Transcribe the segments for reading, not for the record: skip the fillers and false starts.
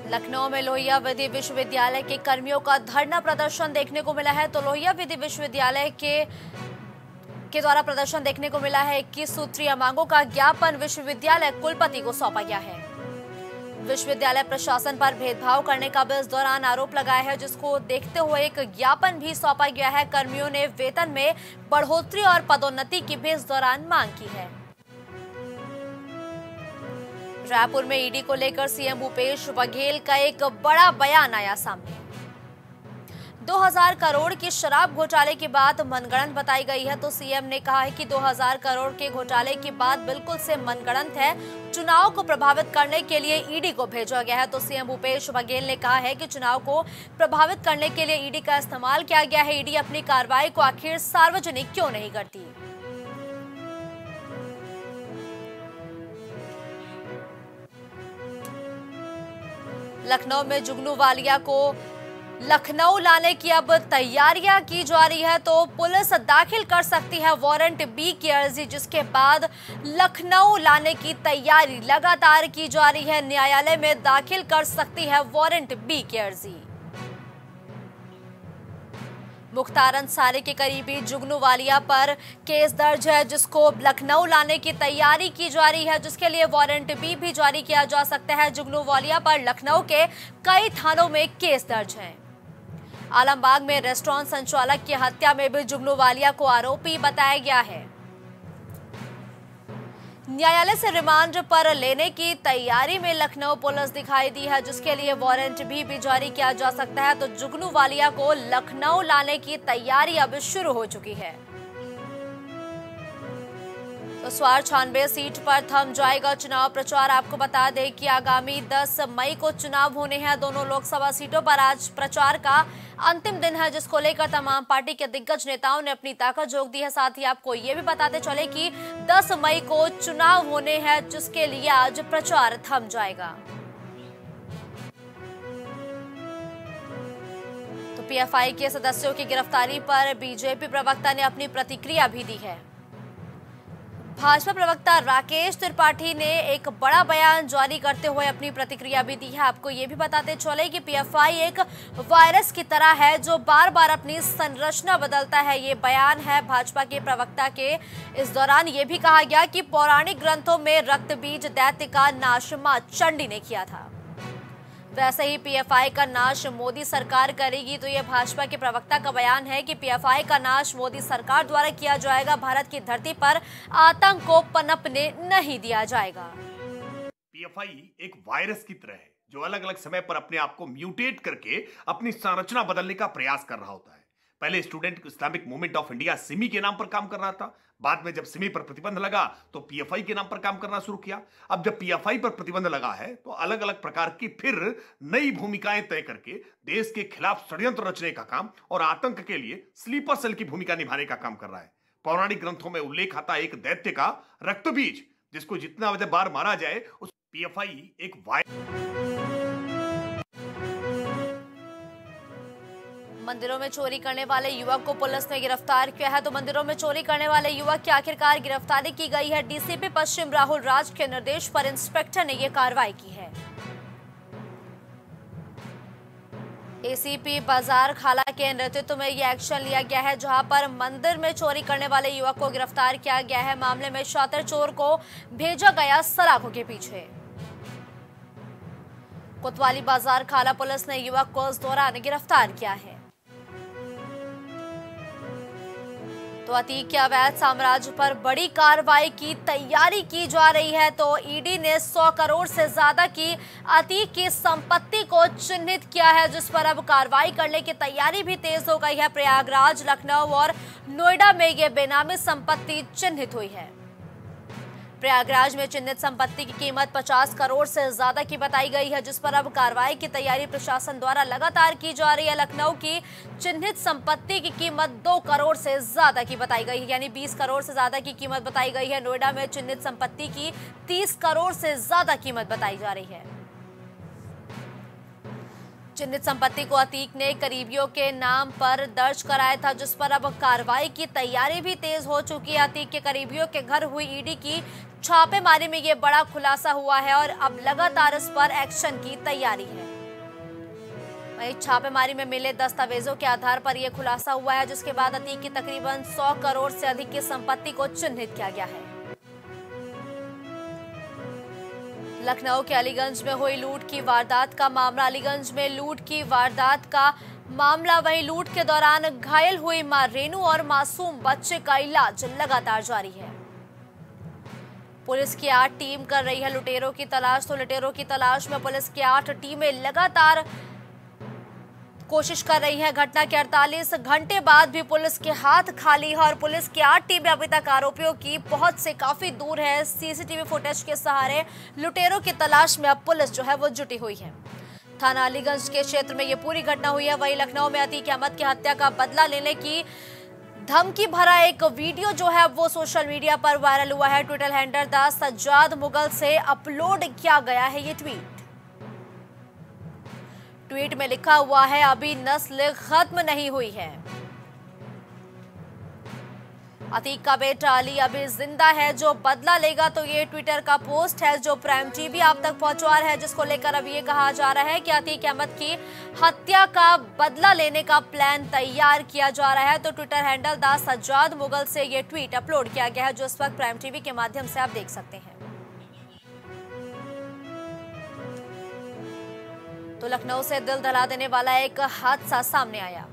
लखनऊ में लोहिया विधि विश्वविद्यालय के कर्मियों का धरना प्रदर्शन देखने को मिला है। तो लोहिया विधि विश्वविद्यालय के द्वारा प्रदर्शन देखने को मिला है। 21 सूत्रीय मांगों का ज्ञापन विश्वविद्यालय कुलपति को सौंपा गया है। विश्वविद्यालय प्रशासन पर भेदभाव करने का भी इस दौरान आरोप लगाया है, जिसको देखते हुए एक ज्ञापन भी सौंपा गया है। कर्मियों ने वेतन में बढ़ोतरी और पदोन्नति की भी इस दौरान मांग की है। रायपुर में ईडी को लेकर सीएम भूपेश बघेल का एक बड़ा बयान आया सामने। 2000 करोड़ की शराब घोटाले की बात मनगढ़ंत बताई गई है। तो सीएम ने कहा है कि 2000 करोड़ के घोटाले की बात बिल्कुल से मनगढ़ंत है। चुनाव को प्रभावित करने के लिए ईडी को भेजा गया है। तो सीएम भूपेश बघेल ने कहा है कि चुनाव को प्रभावित करने के लिए ईडी का इस्तेमाल किया गया है। ईडी अपनी कार्रवाई को आखिर सार्वजनिक क्यों नहीं करती? लखनऊ में जुगनू वालिया को लखनऊ लाने की अब तैयारियां की जा रही है। तो पुलिस दाखिल कर सकती है वारंट बी की अर्जी, जिसके बाद लखनऊ लाने की तैयारी लगातार की जा रही है। न्यायालय में दाखिल कर सकती है वारंट बी की अर्जी। मुख्तार अंसारी के करीबी जुगनू वालिया पर केस दर्ज है, जिसको लखनऊ लाने की तैयारी की जा रही है, जिसके लिए वारंट बी भी जारी किया जा सकता है। जुगनू वालिया पर लखनऊ के कई थानों में केस दर्ज है। आलमबाग में रेस्टोरेंट संचालक की हत्या में भी जुगनू वालिया को आरोपी बताया गया है। न्यायालय से रिमांड पर लेने की तैयारी में लखनऊ पुलिस दिखाई दी है, जिसके लिए वारंट भी जारी किया जा सकता है। तो जुगनू वालिया को लखनऊ लाने की तैयारी अब शुरू हो चुकी है। तो स्वार 96 सीट पर थम जाएगा चुनाव प्रचार। आपको बता दें कि आगामी 10 मई को चुनाव होने हैं। दोनों लोकसभा सीटों पर आज प्रचार का अंतिम दिन है, जिसको लेकर तमाम पार्टी के दिग्गज नेताओं ने अपनी ताकत झोंक दी है। साथ ही आपको ये भी बताते चले कि 10 मई को चुनाव होने हैं, जिसके लिए आज प्रचार थम जाएगा। तो पीएफआई के सदस्यों की गिरफ्तारी पर बीजेपी प्रवक्ता ने अपनी प्रतिक्रिया भी दी है। भाजपा प्रवक्ता राकेश त्रिपाठी ने एक बड़ा बयान जारी करते हुए अपनी प्रतिक्रिया भी दी है। आपको ये भी बताते चले कि पीएफआई एक वायरस की तरह है, जो बार बार अपनी संरचना बदलता है। ये बयान है भाजपा के प्रवक्ता के। इस दौरान ये भी कहा गया कि पौराणिक ग्रंथों में रक्त बीज दैत्य का नाश मां चंडी ने किया था, वैसे ही पीएफआई का नाश मोदी सरकार करेगी। तो यह भाजपा के प्रवक्ता का बयान है कि पीएफआई का नाश मोदी सरकार द्वारा किया जाएगा। भारत की धरती पर आतंक को पनपने नहीं दिया जाएगा। पीएफआई एक वायरस की तरह है, जो अलग अलग समय पर अपने आप को म्यूटेट करके अपनी संरचना बदलने का प्रयास कर रहा होता है। पहले student Islamic movement of India Simi के नाम पर काम कर रहा था। बाद में जब सिमी पर प्रतिबंध लगा तो पीएफआई के नाम पर काम करना शुरू किया। अब जब पीएफआई पर प्रतिबंध लगा है तो अलग अलग प्रकार की फिर नई भूमिकाएं तय करके देश के खिलाफ षड्यंत्र रचने का काम और आतंक के लिए स्लीपर सेल की भूमिका निभाने का काम कर रहा है। पौराणिक ग्रंथों में उल्लेख आता है एक दैत्य का रक्तबीज, जिसको जितना बार मारा जाए उस पीएफआई एक मंदिरों में चोरी करने वाले युवक को पुलिस ने गिरफ्तार किया है। तो मंदिरों में चोरी करने वाले युवक की आखिरकार गिरफ्तारी की गई है। डीसीपी पश्चिम राहुल राज के निर्देश पर इंस्पेक्टर ने यह कार्रवाई की है। एसीपी बाजार खाला के नेतृत्व में यह एक्शन लिया गया है, जहां पर मंदिर में चोरी करने वाले युवक को गिरफ्तार किया गया है। मामले में शातिर चोर को भेजा गया सलाखों के पीछे। कोतवाली बाजार खाला पुलिस ने युवक को इस दौरान गिरफ्तार किया है। तो अतीक के अवैध साम्राज्य पर बड़ी कार्रवाई की तैयारी की जा रही है। तो ईडी ने 100 करोड़ से ज्यादा की अतीक की संपत्ति को चिन्हित किया है, जिस पर अब कार्रवाई करने की तैयारी भी तेज हो गई है। प्रयागराज, लखनऊ और नोएडा में ये बेनामी संपत्ति चिन्हित हुई है। प्रयागराज में चिन्हित संपत्ति की कीमत 50 करोड़ से ज्यादा की बताई गई है, जिस पर अब कार्रवाई की तैयारी प्रशासन द्वारा लगातार की जा रही है। लखनऊ की चिन्हित संपत्ति की कीमत 2 करोड़ से ज्यादा की बताई गई है, यानी 20 करोड़ से ज्यादा की कीमत बताई गई है। नोएडा में चिन्हित संपत्ति की 30 करोड़ से ज्यादा कीमत बताई जा रही है। चिन्हित संपत्ति को अतीक ने करीबियों के नाम पर दर्ज कराया था, जिस पर अब कार्रवाई की तैयारी भी तेज हो चुकी है। अतीक के करीबियों के घर हुई ईडी की छापेमारी में ये बड़ा खुलासा हुआ है और अब लगातार इस पर एक्शन की तैयारी है। वहीं छापेमारी में मिले दस्तावेजों के आधार पर यह खुलासा हुआ है, जिसके बाद अतीक की तकरीबन 100 करोड़ से अधिक की संपत्ति को चिन्हित किया गया है। लखनऊ के अलीगंज में हुई लूट की वारदात का मामला। अलीगंज में लूट की वारदात का मामला, वहीं लूट के दौरान घायल हुई मां रेनू और मासूम बच्चे का इलाज लगातार जारी है। पुलिस की 8 टीम कर रही है लुटेरों की तलाश। तो लुटेरों की तलाश में पुलिस की 8 टीमें लगातार कोशिश कर रही है। घटना के 48 घंटे बाद भी पुलिस के हाथ खाली है और पुलिस की 8 टीमें अभी तक आरोपियों की पहुंच से काफी दूर है। सीसीटीवी फुटेज के सहारे लुटेरों की तलाश में अब पुलिस जो है वो जुटी हुई है। थाना अलीगंज के क्षेत्र में ये पूरी घटना हुई है। वहीं लखनऊ में अतीक अहमद की हत्या का बदला लेने की धमकी भरा एक वीडियो जो है वो सोशल मीडिया पर वायरल हुआ है। Twitter handle the Sajjad Mughal से अपलोड किया गया है ये ट्वीट। ट्वीट में लिखा हुआ है, अभी नस्ल खत्म नहीं हुई है। अतीक का बेटा अली अभी जिंदा है, जो बदला लेगा। तो ये ट्विटर का पोस्ट है जो प्राइम टीवी आप तक पहुंचा रहा है, जिसको लेकर अब ये कहा जा रहा है कि अतीक अहमद की हत्या का बदला लेने का प्लान तैयार किया जा रहा है। तो Twitter handle the Sajjad Mughal से ये ट्वीट अपलोड किया गया है, जो इस वक्त प्राइम टीवी के माध्यम से आप देख सकते हैं। तो लखनऊ से दिल दहला देने वाला एक हादसा सामने आया।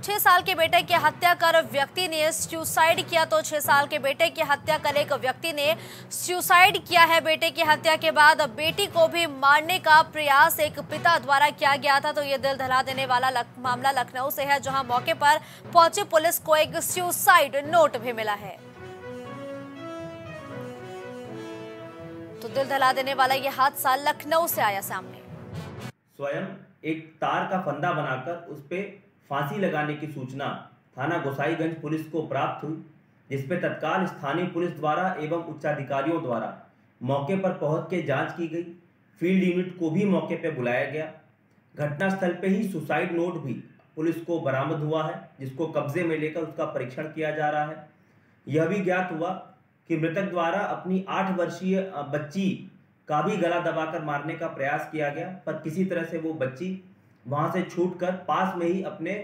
6 साल के बेटे की हत्या कर व्यक्ति ने सुसाइड किया। तो 6 साल के बेटे की हत्या कर एक व्यक्ति ने सुसाइड किया है। बेटे की हत्या के बाद बेटी को भी मारने का प्रयास एक पिता द्वारा किया गया था। तो ये दिल दहला देने वाला मामला लखनऊ से है, जहां मौके पर पहुंची पुलिस को एक सुसाइड नोट भी मिला है। तो दिल दहला देने वाला ये हादसा लखनऊ से आया सामने। स्वयं एक तार का फंदा बनाकर उस पे फांसी लगाने की सूचना थाना गोसाईगंज पुलिस को प्राप्त हुई, जिसपे तत्काल स्थानीय पुलिस द्वारा एवं उच्चाधिकारियों द्वारा मौके पर पहुंच के जांच की गई। फील्ड यूनिट को भी मौके पर बुलाया गया। घटनास्थल पे ही सुसाइड नोट भी पुलिस को बरामद हुआ है, जिसको कब्जे में लेकर उसका परीक्षण किया जा रहा है। यह भी ज्ञात हुआ कि मृतक द्वारा अपनी 8 वर्षीय बच्ची का भी गला दबाकर मारने का प्रयास किया गया, पर किसी तरह से वो बच्ची वहां से छूटकर पास में ही अपने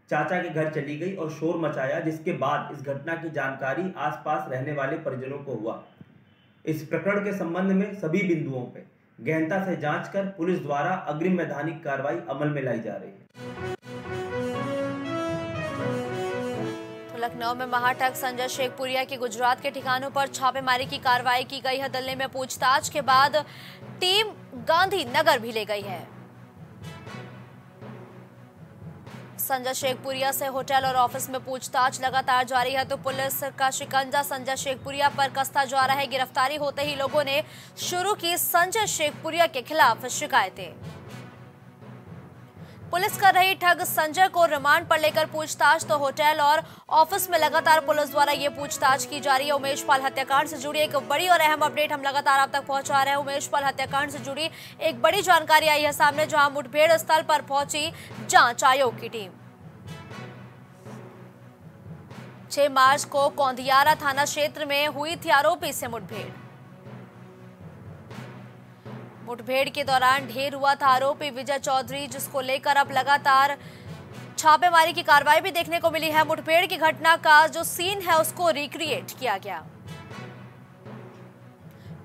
चाचा के घर चली गई और शोर मचाया, जिसके बाद इस घटना की जानकारी आसपास रहने वाले परिजनों को हुआ। इस प्रकरण के संबंध में सभी बिंदुओं पर गहनता से जांच कर पुलिस द्वारा अग्रिम वैधानिक कार्रवाई अमल में लाई जा रही है। लखनऊ में महाठग संजय शेखपुरिया के गुजरात के ठिकानों पर छापेमारी की कार्रवाई की गई है। दिल्ली में पूछताछ के बाद टीम गांधीनगर भी ले गई है। संजय शेखपुरिया से होटल और ऑफिस में पूछताछ लगातार जारी है। तो पुलिस का शिकंजा संजय शेखपुरिया पर कसता जा रहा है। गिरफ्तारी होते ही लोगों ने शुरू की संजय शेखपुरिया के खिलाफ शिकायतें। पुलिस कर रही ठग संजय को रिमांड पर लेकर पूछताछ। तो होटल और ऑफिस में लगातार पुलिस द्वारा ये पूछताछ की जा रही है। उमेश पाल हत्याकांड से जुड़ी एक बड़ी और अहम अपडेट हम लगातार आप तक पहुंचा रहे हैं। उमेश पाल हत्याकांड से जुड़ी एक बड़ी जानकारी आई है सामने, जहां मुठभेड़ स्थल पर पहुंची जांच आयोग की टीम। 6 मार्च को कौंधियारा थाना क्षेत्र में हुई थी आरोपी से मुठभेड़। मुठभेड़ के दौरान ढेर हुआ था आरोपी विजय चौधरी, जिसको लेकर अब लगातार छापेमारी की कार्रवाई भी देखने को मिली है। मुठभेड़ की घटना का जो सीन है उसको रिक्रिएट किया गया।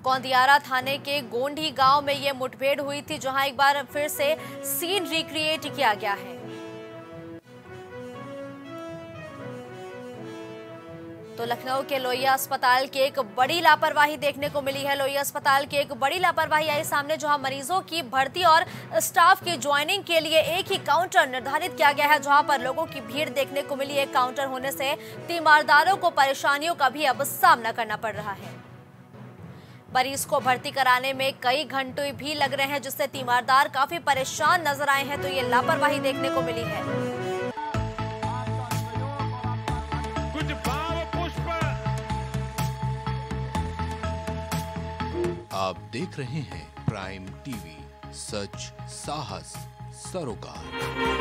कौंधियारा थाने के गोंडी गांव में यह मुठभेड़ हुई थी, जहां एक बार फिर से सीन रिक्रिएट किया गया है। तो लखनऊ के लोहिया अस्पताल की एक बड़ी लापरवाही देखने को मिली है। लोहिया अस्पताल की एक बड़ी लापरवाही आई सामने, जहां मरीजों की भर्ती और स्टाफ की ज्वाइनिंग के लिए एक ही काउंटर निर्धारित किया गया है, जहां पर लोगों की भीड़ देखने को मिली। एक काउंटर होने से तीमारदारों को परेशानियों का भी अब सामना करना पड़ रहा है। मरीज को भर्ती कराने में कई घंटे भी लग रहे हैं, जिससे तीमारदार काफी परेशान नजर आए हैं। तो ये लापरवाही देखने को मिली है। आप देख रहे हैं प्राइम टीवी, सच साहस सरोकार।